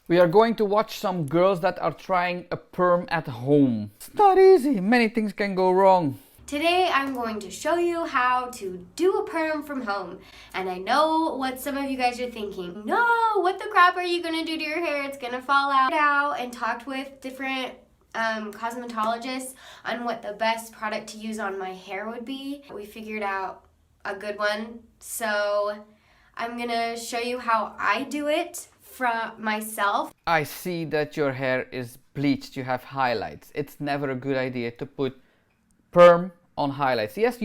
We are going to watch some girls that are trying a perm at home. It's not easy, many things can go wrong. Today I'm going to show you how to do a perm from home. And I know what some of you guys are thinking. No, what the crap are you gonna do to your hair? It's gonna fall out. And talked with different cosmetologists on what the best product to use on my hair would be. We figured out a good one. So I'm gonna show you how I do it from myself. I see that your hair is bleached, you have highlights. It's never a good idea to put perm on highlights. Yes,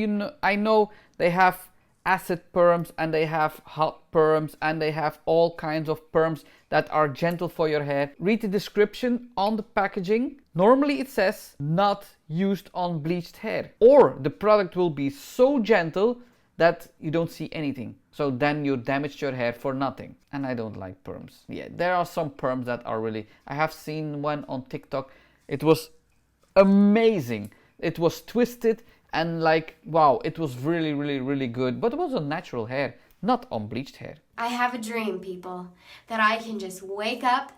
I know they have acid perms and they have hot perms and they have all kinds of perms that are gentle for your hair. Read the description on the packaging. Normally it says not used on bleached hair, or the product will be so gentle that you don't see anything. So then you damaged your hair for nothing. And I don't like perms. Yeah, there are some perms that are really... I have seen one on TikTok. It was amazing. It was twisted and like, wow, it was really, really, really good. But it was on natural hair, not on bleached hair. I have a dream, people, that I can just wake up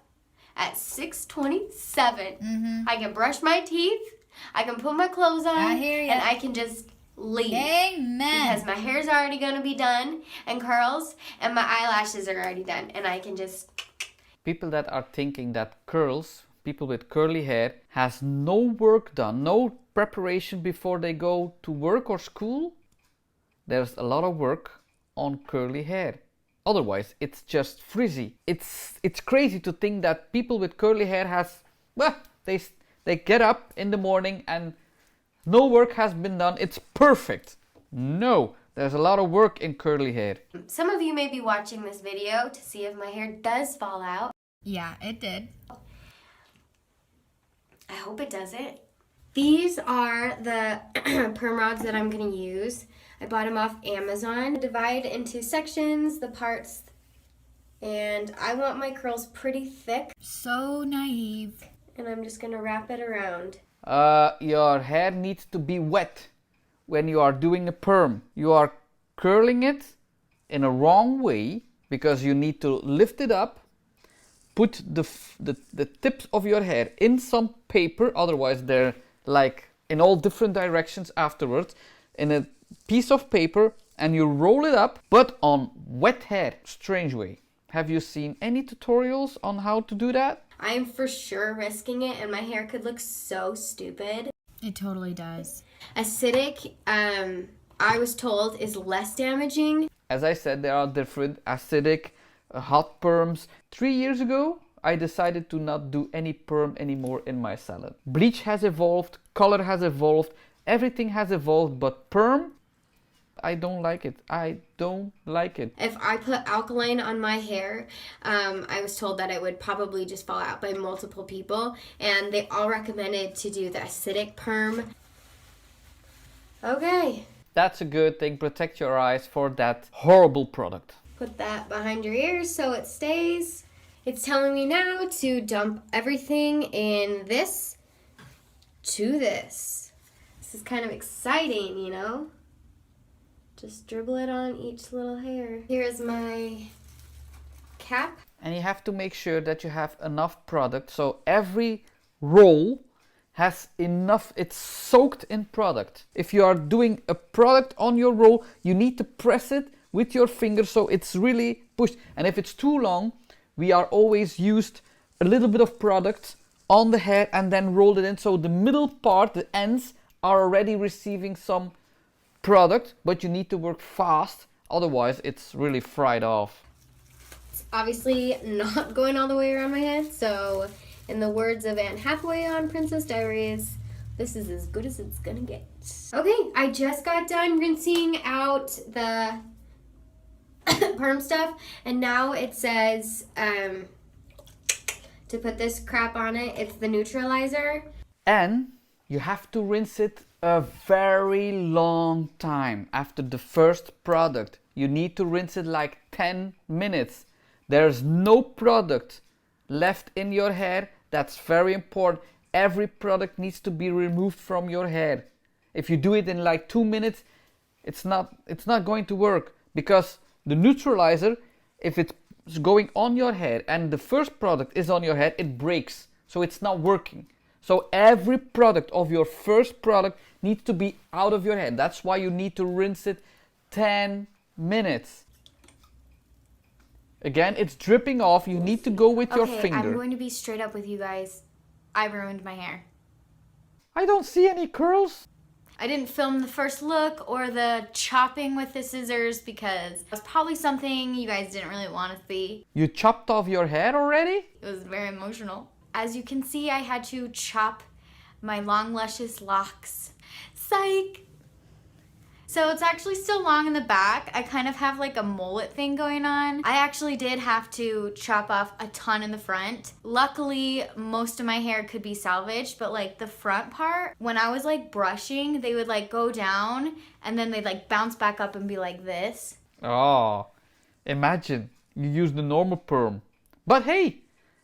at 6:27. I can brush my teeth. I can put my clothes on. I hear ya. And I can just leave. Amen. Because my hair's already going to be done and curls, and my eyelashes are already done. And I can just... People that are thinking that people with curly hair has no work done, no preparation before they go to work or school, there's a lot of work on curly hair. Otherwise, it's just frizzy. It's crazy to think that people with curly hair they get up in the morning and no work has been done. It's perfect. No, there's a lot of work in curly hair. Some of you may be watching this video to see if my hair does fall out. Yeah, it did. I hope it doesn't. These are the perm rods that I'm going to use. I bought them off Amazon. Divide into sections, the parts, and I want my curls pretty thick. So naive. And I'm just going to wrap it around. Your hair needs to be wet when you are doing a perm. You are curling it in a wrong way because you need to lift it up, put the tips of your hair in some paper, otherwise they're like in all different directions afterwards, in a piece of paper, and you roll it up, but on wet hair. Strange way. Have you seen any tutorials on how to do that? I'm for sure risking it, and my hair could look so stupid. It totally does. Acidic, I was told, is less damaging. As I said, there are different acidic, hot perms. 3 years ago, I decided to not do any perm anymore in my salon. Bleach has evolved, color has evolved, everything has evolved, but perm, I don't like it. I don't like it. If I put alkaline on my hair, I was told that it would probably just fall out by multiple people, and they all recommended to do the acidic perm. Okay. That's a good thing. Protect your eyes for that horrible product. Put that behind your ears so it stays. It's telling me now to dump everything in this to this. This is kind of exciting, you know? Just dribble it on each little hair. Here's my cap. And you have to make sure that you have enough product, so every roll has enough, it's soaked in product. If you are doing a product on your roll, you need to press it with your finger so it's really pushed. And if it's too long, we are always used a little bit of product on the hair and then rolled it in, so the middle part, the ends, are already receiving some product, but you need to work fast, otherwise it's really fried off. It's obviously not going all the way around my head, so in the words of Anne Hathaway on Princess Diaries, this is as good as it's gonna get. Okay, I just got done rinsing out the perm stuff, and now it says to put this crap on it. It's the neutralizer. And you have to rinse it a very long time after the first product. You need to rinse it like 10 minutes. There's no product left in your hair. That's very important. Every product needs to be removed from your hair. If you do it in like 2 minutes, it's not going to work, because the neutralizer, if is going on your head and the first product is on your head, it breaks. So it's not working. So every product of your first product needs to be out of your head. That's why you need to rinse it 10 minutes. Again, it's dripping off. You need to go with your finger. I'm going to be straight up with you guys. I ruined my hair. I don't see any curls. I didn't film the first look or the chopping with the scissors because it was probably something you guys didn't really want to see. You chopped off your hair already? It was very emotional. As you can see, I had to chop my long luscious locks. Psych! So it's actually still long in the back. I kind of have like a mullet thing going on. I actually did have to chop off a ton in the front. Luckily, most of my hair could be salvaged, but like the front part, when I was like brushing, they would like go down and then they'd like bounce back up and be like this. Oh, imagine you use the normal perm. But hey,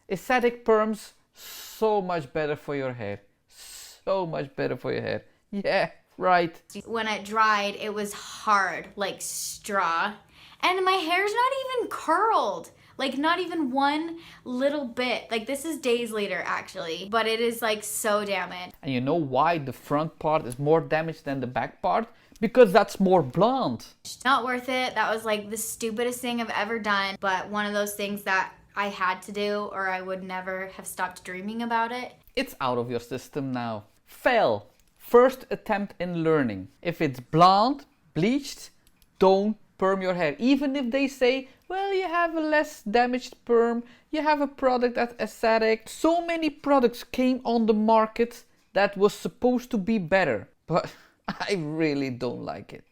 aesthetic perms, so much better for your hair. So much better for your hair. Yeah. Right. When it dried, it was hard, like straw. And my hair's not even curled. Like not even one little bit. Like this is days later actually. But it is like so damaged. And you know why the front part is more damaged than the back part? Because that's more blonde. Not worth it. That was like the stupidest thing I've ever done. But one of those things that I had to do or I would never have stopped dreaming about it. It's out of your system now. Fail. First attempt in learning. If it's blonde, bleached, don't perm your hair. Even if they say, well, you have a less damaged perm, you have a product that's aesthetic. So many products came on the market that was supposed to be better, but I really don't like it.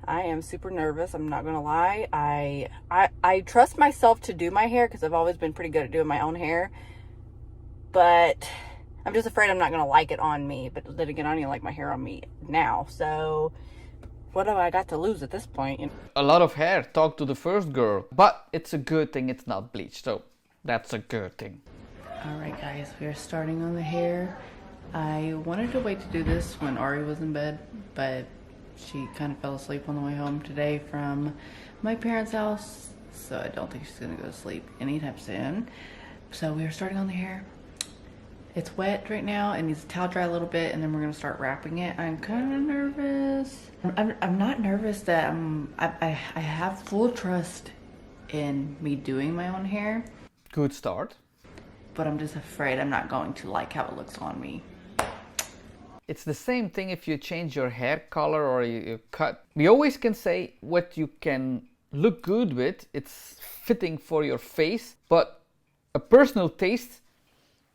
I am super nervous, I'm not gonna lie. I trust myself to do my hair because I've always been pretty good at doing my own hair, but I'm just afraid I'm not going to like it on me. But then again, I don't even like my hair on me now. So what have I got to lose at this point? A lot of hair, talk to the first girl. But it's a good thing it's not bleached. So that's a good thing. Alright guys, we are starting on the hair. I wanted to wait to do this when Ari was in bed. But she kind of fell asleep on the way home today from my parents' house. So I don't think she's going to go to sleep anytime soon. So we are starting on the hair. It's wet right now. It needs to towel dry a little bit and then we're gonna start wrapping it. I'm kind of nervous. I'm not nervous that I have full trust in me doing my own hair. Good start. But I'm just afraid I'm not going to like how it looks on me. It's the same thing if you change your hair color or you cut. We always can say what you can look good with. It's fitting for your face, but a personal taste,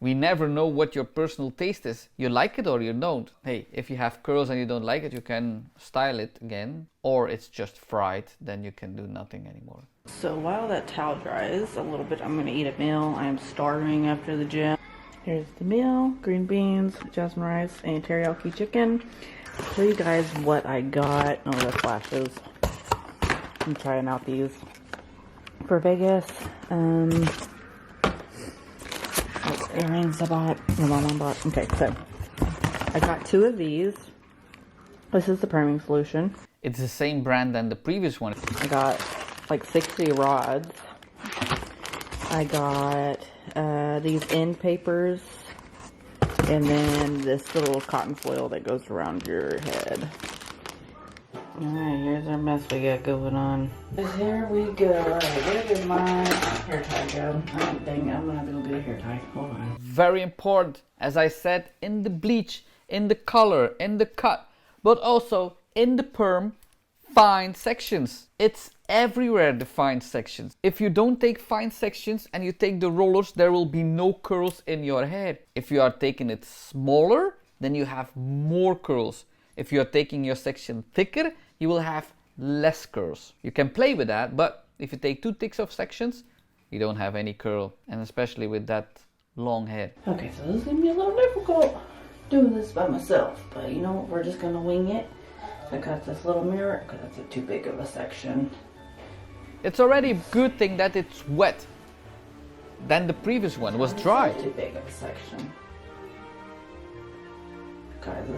we never know what your personal taste is. You like it or you don't. Hey, if you have curls and you don't like it, you can style it again. Or it's just fried, then you can do nothing anymore. So while that towel dries a little bit, I'm gonna eat a meal. I am starving after the gym. Here's the meal: green beans, jasmine rice, and teriyaki chicken. I'll show you guys what I got. Oh, the flashes. I'm trying out these for Vegas. Earrings I bought. No, one bought. Okay, so I got 2 of these. This is the perming solution. It's the same brand than the previous one. I got like 60 rods. I got these end papers, and then this little cotton foil that goes around your head. Alright, here's our mess we got going on. Here we go. Alright, where did my hair tie go? Oh, dang it, I'm gonna have to go get a hair tie. Hold on. Very important, as I said, in the bleach, in the color, in the cut, but also in the perm, fine sections. It's everywhere, the fine sections. If you don't take fine sections and you take the rollers, there will be no curls in your hair. If you are taking it smaller, then you have more curls. If you are taking your section thicker, you will have less curls. You can play with that, but if you take too thick of sections, you don't have any curl, and especially with that long hair. Okay, so this is gonna be a little difficult doing this by myself, but you know what, we're just gonna wing it. I got this little mirror because it's too big of a section. It's already a good thing that it's wet. Then the previous one was dry. Too big of a section. Guys,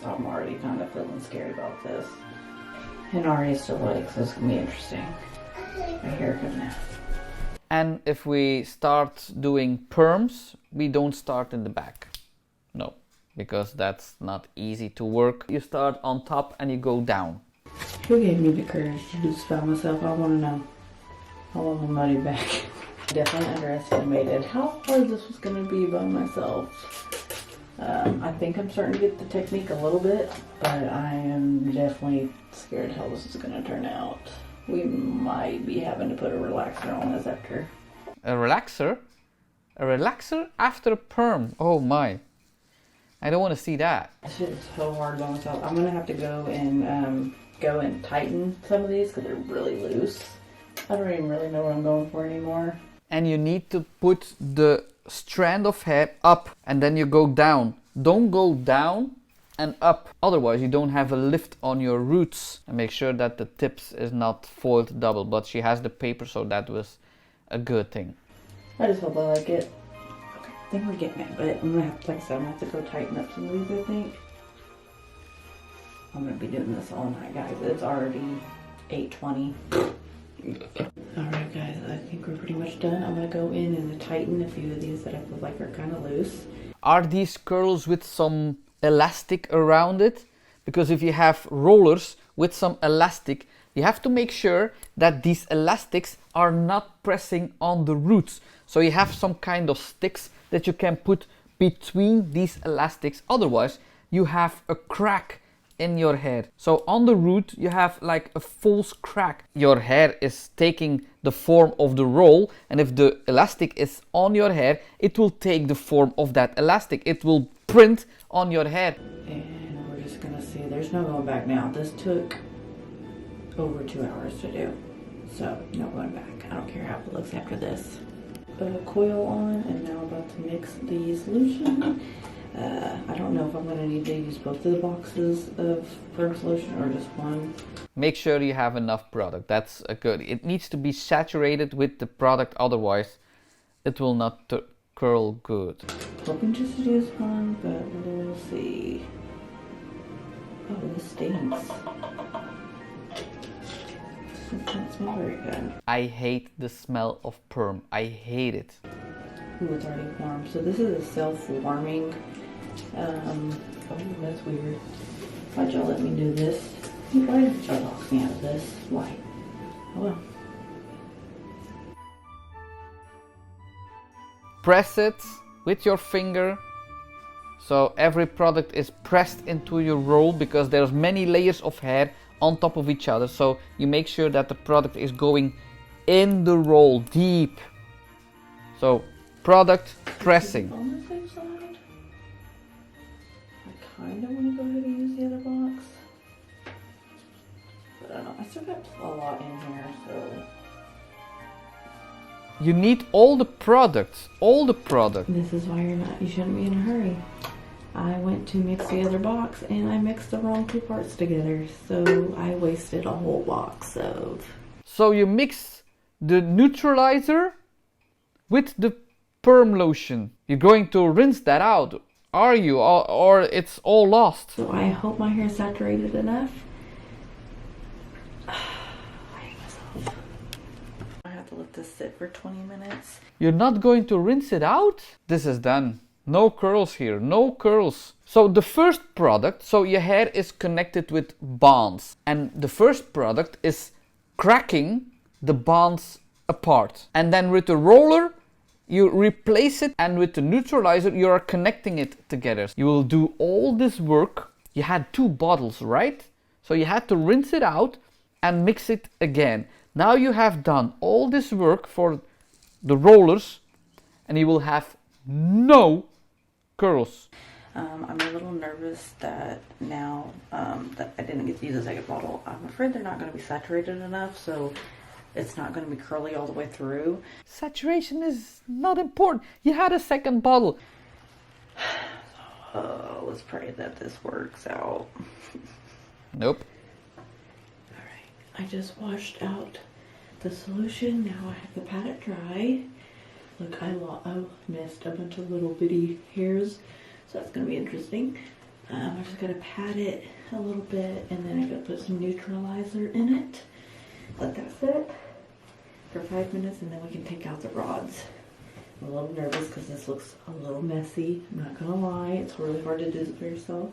I'm already kind of feeling scared about this. And Ari is still awake, so it's gonna be interesting. My hair good now. And if we start doing perms, we don't start in the back. No, because that's not easy to work. You start on top and you go down. Who gave me the courage to do this by myself? I want to know. I want my money back. Definitely underestimated how hard this was going to be by myself. I think I'm starting to get the technique a little bit, but I am definitely scared how this is going to turn out. We might be having to put a relaxer on this after. A relaxer? A relaxer after a perm? Oh my. I don't want to see that. This shit is so hard by myself. I'm going to have to go and tighten some of these because they're really loose. I don't even really know what I'm going for anymore. And you need to put the strand of hair up and then you go down. Don't go down and up, otherwise you don't have a lift on your roots. And make sure that the tips is not foiled double, but she has the paper, so that was a good thing. I just hope I like it. Okay, I think we're getting it, but I'm gonna have to, like I said, I'm gonna have to go tighten up some of these, I think. I'm gonna be doing this all night, guys. It's already 8:20. Alright guys, I think we're pretty much done. I'm gonna go in and tighten a few of these that I feel like are kind of loose. Are these curls with some elastic around it? Because if you have rollers with some elastic, you have to make sure that these elastics are not pressing on the roots. So you have some kind of sticks that you can put between these elastics, otherwise you have a crack in your hair. So on the root you have like a false crack. Your hair is taking the form of the roll, and if the elastic is on your hair, it will take the form of that elastic. It will print on your hair. And we're just gonna see, there's no going back now. This took over 2 hours to do, so no going back. I don't care how it looks after this. Put a coil on, and now I'm about to mix the solution. I don't know if I'm going to need to use both of the boxes of perm solution or just one. Make sure you have enough product. That's a good. It needs to be saturated with the product, otherwise it will not curl good. Hoping just to use one, but we'll see. Oh, this stinks. This doesn't smell very good. I hate the smell of perm. I hate it. Ooh, it's already warm. So this is a self-warming. Oh, that's weird. Why'd y'all let me do this? Why did y'all lock me out of this? Why? Oh well. Press it with your finger, so every product is pressed into your roll, because there's many layers of hair on top of each other. So you make sure that the product is going in the roll deep. So product pressing. On the safe side. I kind of want to go ahead and use the other box. But I don't know. I still got a lot in here, so. You need all the products. All the product. This is why you shouldn't be in a hurry. I went to mix the other box and I mixed the wrong two parts together. So I wasted a whole box of. So you mix the neutralizer with the perm lotion. You're going to rinse that out, are you? Or it's all lost? So I hope my hair is saturated enough. I hate myself. I have to let this sit for 20 minutes. You're not going to rinse it out? This is done. No curls here, no curls. So the first product, so your hair is connected with bonds. And the first product is cracking the bonds apart. And then with the roller, you replace it, and with the neutralizer you are connecting it together. You will do all this work. You had 2 bottles, right? So you had to rinse it out and mix it again. Now you have done all this work for the rollers, and you will have no curls. I'm a little nervous that now that I didn't get to use a second bottle. I'm afraid they're not going to be saturated enough, so it's not going to be curly all the way through. Saturation is not important. You had a second bottle. Let's pray that this works out. Nope. Alright, I just washed out the solution. Now I have to pat it dry. Look, I missed a bunch of little bitty hairs, so that's going to be interesting. I'm just going to pat it a little bit, and then I'm going to put some neutralizer in it. Let that sit. for 5 minutes and then we can take out the rods. I'm a little nervous because this looks a little messy. I'm not gonna lie, it's really hard to do this for yourself.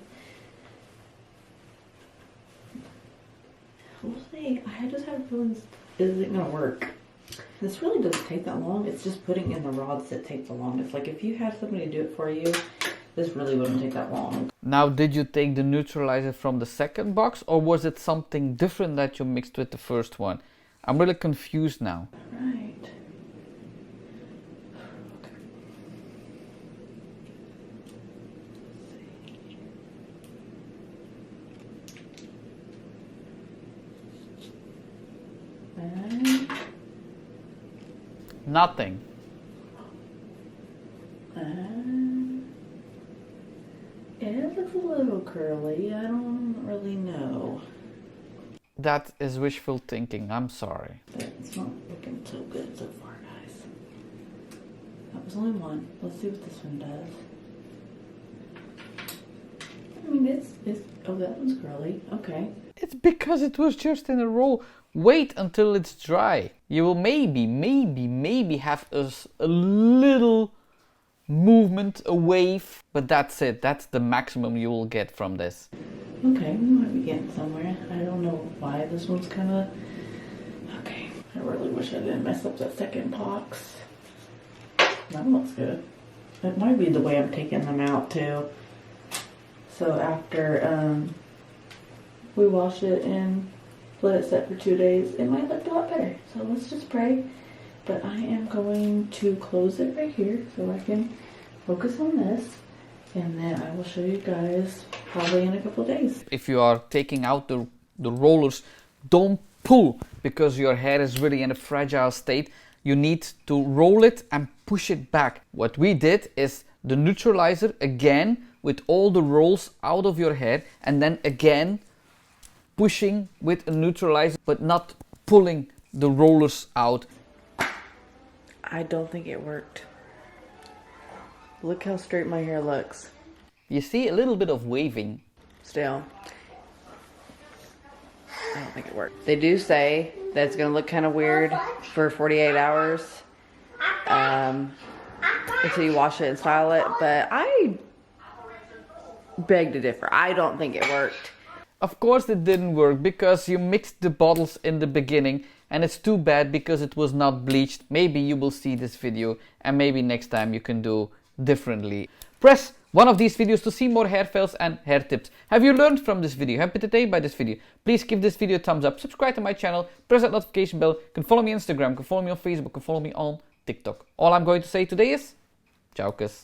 We'll see. I just have a feeling, is it gonna work? This really doesn't take that long. It's just putting in the rods that take the longest. Like if you had somebody do it for you, this really wouldn't take that long. Now, did you take the neutralizer from the second box, or was it something different that you mixed with the first one? I'm really confused now. Right. And Nothing. it looks a little curly. I don't really know. That is wishful thinking. I'm sorry. But it's not looking so good so far, guys. That was only one. Let's see what this one does. I mean, it's oh, that one's curly. Okay. It's because it was just in a roll. Wait until it's dry. You will maybe have a little movement, a wave, but that's it. That's the maximum you will get from this. Okay, we might be getting somewhere. I don't know why this one's kind of... Okay, I really wish I didn't mess up that second box. That looks good. It might be the way I'm taking them out too. So after we wash it and let it set for 2 days, it might look a lot better. So let's just pray. But I am going to close it right here so I can focus on this. And then I will show you guys probably in a couple of days. If you are taking out the rollers, don't pull because your hair is really in a fragile state. You need to roll it and push it back. What we did is the neutralizer again with all the rolls out of your hair, and then again pushing with a neutralizer but not pulling the rollers out. I don't think it worked. Look how straight my hair looks. You see a little bit of waving. Still, I don't think it worked. They do say that it's going to look kind of weird for 48 hours until you wash it and style it, but I beg to differ. I don't think it worked. Of course it didn't work because you mixed the bottles in the beginning, and it's too bad because it was not bleached. Maybe you will see this video and maybe next time you can do differently. Press one of these videos to see more hair fails and hair tips. Have you learned from this video? Have you been entertained by this video? Please give this video a thumbs up, subscribe to my channel, press that notification bell. You can follow me on Instagram, you can follow me on Facebook, you can follow me on TikTok. All I'm going to say today is, ciao kus.